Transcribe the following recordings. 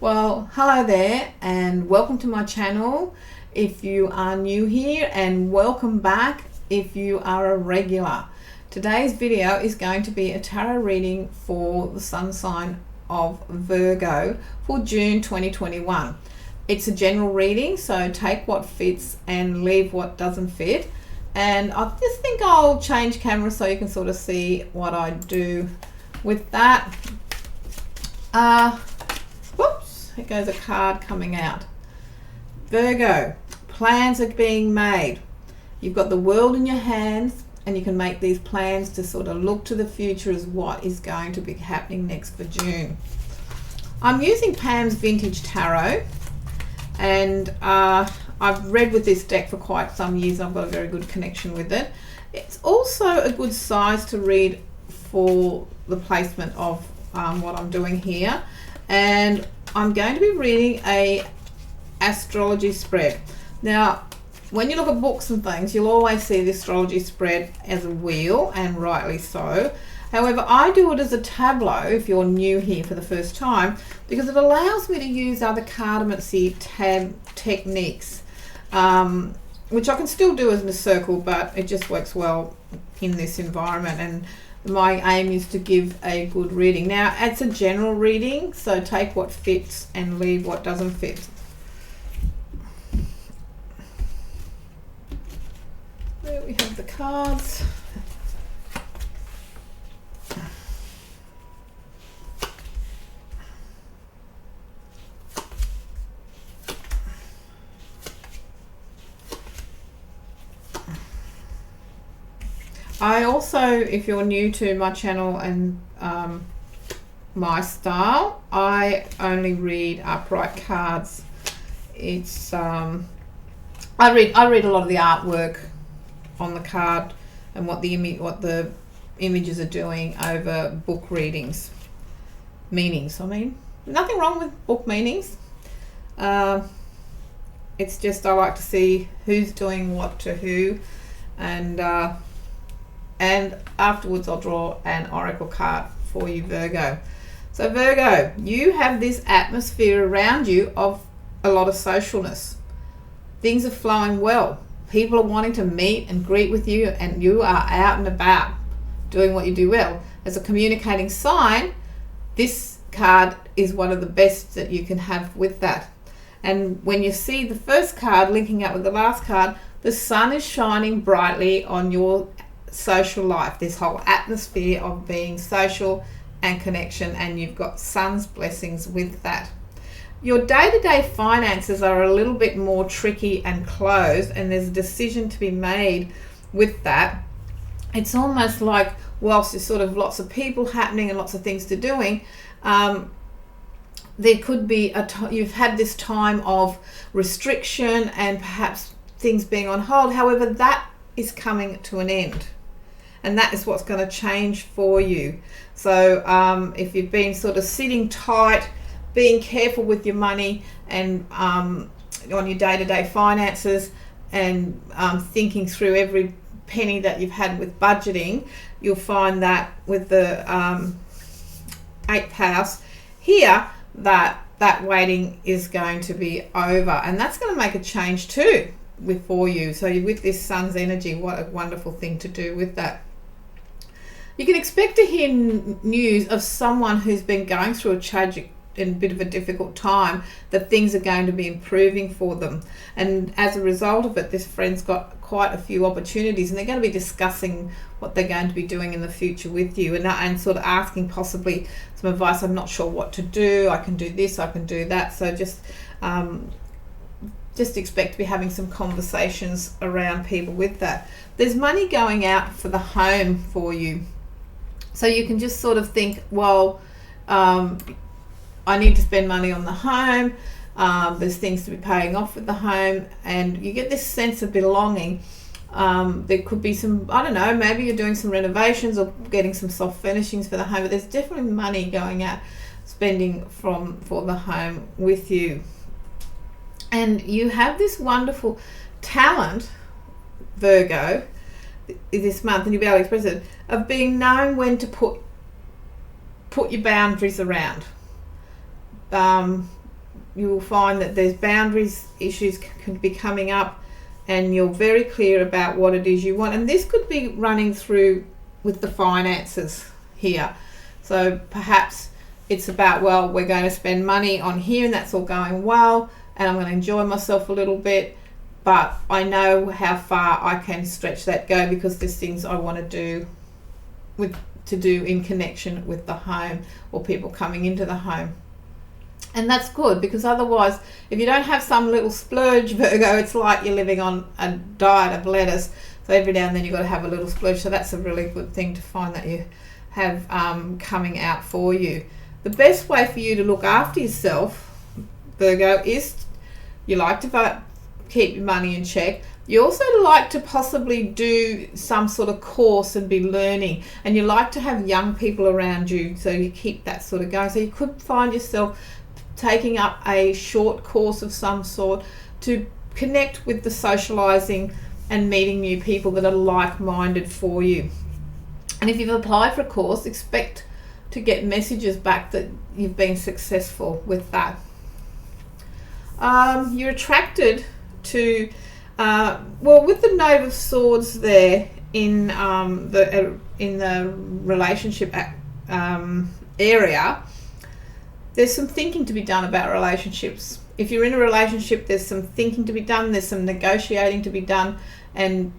Well, hello there and welcome to my channel if you are new here, and welcome back if you are a regular. Today's video is going to be a tarot reading for the sun sign of Virgo for June 2021. It's a general reading, so take what fits and leave what doesn't fit. And I just think I'll change camera so you can sort of see what I do with that. Whoops, here goes a card coming out. Virgo, plans are being made. You've got the world in your hands and you can make these plans to sort of look to the future as what is going to be happening next for June. I'm using Pam's Vintage Tarot, and I've read with this deck for quite some years. I've got a very good connection with it. It's also a good size to read for the placement of what I'm doing here. And I'm going to be reading a astrology spread. Now, when you look at books and things, you'll always see the astrology spread as a wheel, and rightly so. However, I do it as a tableau if you're new here for the first time, because it allows me to use other cartomancy tab techniques, which I can still do as in a circle, but it just works well in this environment. And my aim is to give a good reading. Now, it's a general reading, so take what fits and leave what doesn't fit. There we have the cards. I also, if you're new to my channel and my style, I only read upright cards. It's I read a lot of the artwork on the card and what the images are doing over book readings. Meanings, I mean, nothing wrong with book meanings. It's just I like to see who's doing what to who, and afterwards I'll draw an oracle card for you, Virgo. So Virgo, you have this atmosphere around you of a lot of socialness. Things are flowing well. People are wanting to meet and greet with you, and you are out and about doing what you do well. As a communicating sign, this card is one of the best that you can have with that. And when you see the first card linking up with the last card, the sun is shining brightly on your social life, this whole atmosphere of being social and connection, and you've got sun's blessings with that. Your day-to-day finances are a little bit more tricky and closed, and there's a decision to be made with that. It's almost like, whilst there's sort of lots of people happening and lots of things to doing, there could be you've had this time of restriction and perhaps things being on hold. However, that is coming to an end, and that is what's going to change for you. So if you've been sort of sitting tight, being careful with your money and on your day-to-day finances, and thinking through every penny that you've had with budgeting, you'll find that with the 8th house here, that waiting is going to be over, and that's going to make a change too for you. So with this sun's energy, what a wonderful thing to do with that. You can expect to hear news of someone who's been going through a tragic and a bit of a difficult time, that things are going to be improving for them, and as a result of it, this friend's got quite a few opportunities, and they're going to be discussing what they're going to be doing in the future with you, and sort of asking possibly some advice. I'm not sure what to do, I can do this, I can do that. So just expect to be having some conversations around people with that. There's money going out for the home for you, so you can just sort of think, well, I need to spend money on the home. There's things to be paying off with the home, and you get this sense of belonging. There could be some, I don't know, maybe you're doing some renovations or getting some soft furnishings for the home, but there's definitely money going out, spending for the home with you. And you have this wonderful talent, Virgo, this month, and you'll be able to express it, of being known when to put your boundaries around. you will find that there's boundaries issues can be coming up, and you're very clear about what it is you want. And this could be running through with the finances here. So perhaps it's about, well, we're going to spend money on here and that's all going well, and I'm going to enjoy myself a little bit, but I know how far I can stretch that go because there's things I want to do in connection with the home or people coming into the home. And that's good, because otherwise, if you don't have some little splurge, Virgo, it's like you're living on a diet of lettuce. So every now and then you've got to have a little splurge. So that's a really good thing to find that you have coming out for you. The best way for you to look after yourself, Virgo, is you like to keep your money in check. You also like to possibly do some sort of course and be learning, and you like to have young people around you, so you keep that sort of going. So you could find yourself taking up a short course of some sort to connect with the socializing and meeting new people that are like-minded for you. And if you've applied for a course, expect to get messages back that you've been successful with that. You're attracted to with the Knave of Swords there in the relationship area, there's some thinking to be done about relationships. If you're in a relationship, there's some thinking to be done, there's some negotiating to be done, and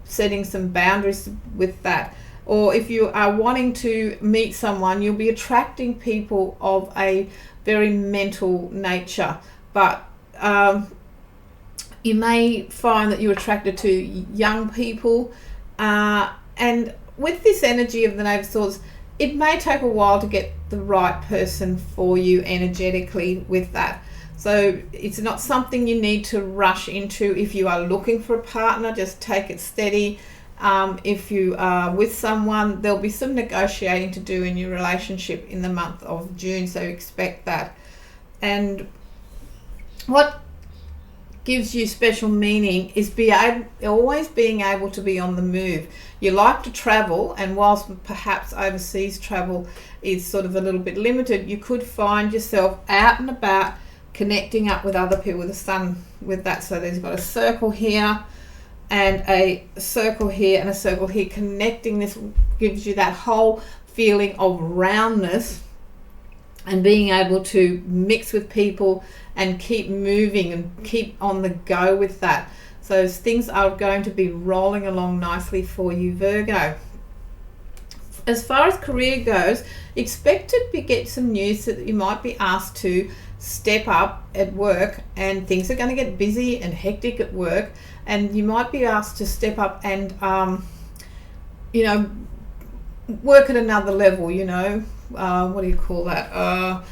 setting some boundaries with that. Or if you are wanting to meet someone, you'll be attracting people of a very mental nature, but you may find that you're attracted to young people, and with this energy of the Knave of Swords, it may take a while to get the right person for you energetically with that. So it's not something you need to rush into. If you are looking for a partner, just take it steady. If you are with someone, there'll be some negotiating to do in your relationship in the month of June, so expect that. And what gives you special meaning is always being able to be on the move. You like to travel, and whilst perhaps overseas travel is sort of a little bit limited, you could find yourself out and about connecting up with other people, with the sun with that. So there's got a circle here and a circle here and a circle here. Connecting this gives you that whole feeling of roundness and being able to mix with people and keep moving and keep on the go with that. So things are going to be rolling along nicely for you, Virgo. As far as career goes, expect to get some news that you might be asked to step up at work, and things are going to get busy and hectic at work, and you might be asked to step up and work at another level, what do you call that?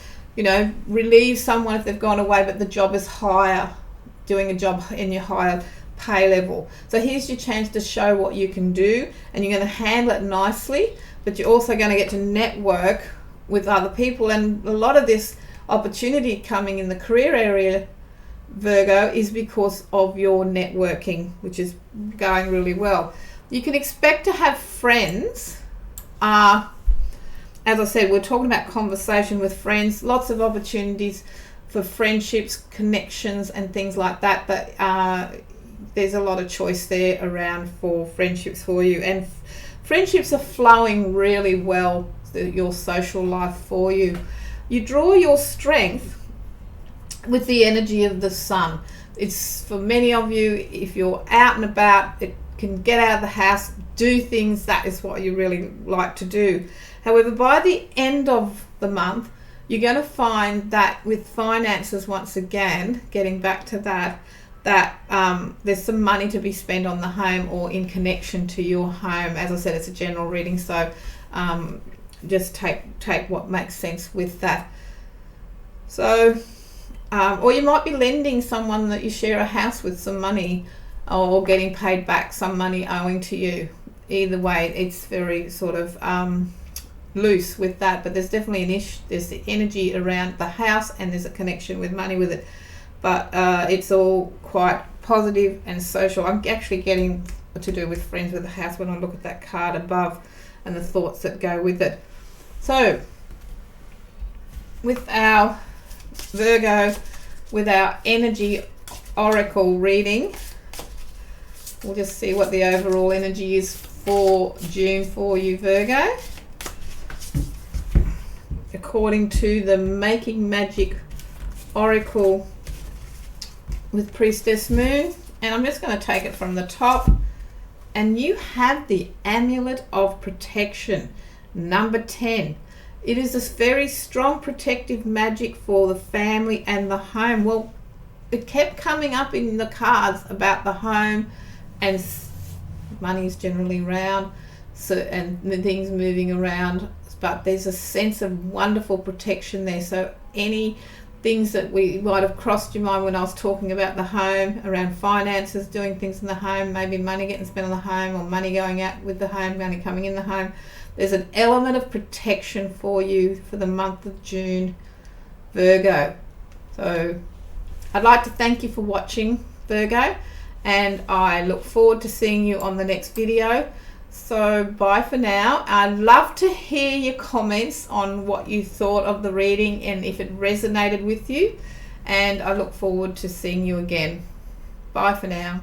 Relieve someone if they've gone away, but the job is higher, doing a job in your higher pay level. So here's your chance to show what you can do, and you're going to handle it nicely, but you're also going to get to network with other people. And a lot of this opportunity coming in the career area, Virgo, is because of your networking, which is going really well. You can expect to have friends. As I said, we're talking about conversation with friends, lots of opportunities for friendships, connections, and things like that. But there's a lot of choice there around for friendships for you. And friendships are flowing really well, your social life for you. You draw your strength with the energy of the sun. It's for many of you, if you're out and about, it can get out of the house, do things, that is what you really like to do. However, by the end of the month, you're going to find that with finances, once again, getting back to that there's some money to be spent on the home or in connection to your home. As I said, it's a general reading, so just take what makes sense with that. So, or you might be lending someone that you share a house with some money, or getting paid back some money owing to you. Either way, it's very sort of loose with that, but there's definitely there's the energy around the house, and there's a connection with money with it. But it's all quite positive and social. I'm actually getting to do with friends with the house when I look at that card above and the thoughts that go with it. So with our Virgo with our energy oracle reading. We'll just see what the overall energy is for June for you, Virgo. According to the Making Magic Oracle with Priestess Moon. And I'm just going to take it from the top. And you have the Amulet of Protection, number 10. It is this very strong protective magic for the family and the home. Well, it kept coming up in the cards about the home, and money's generally around, so, and the things moving around, but there's a sense of wonderful protection there. So any things that we might have crossed your mind when I was talking about the home, around finances, doing things in the home, maybe money getting spent on the home, or money going out with the home, money coming in the home, there's an element of protection for you for the month of June, Virgo. So I'd like to thank you for watching, Virgo, and I look forward to seeing you on the next video. So bye for now. I'd love to hear your comments on what you thought of the reading and if it resonated with you, and I look forward to seeing you again. Bye for now.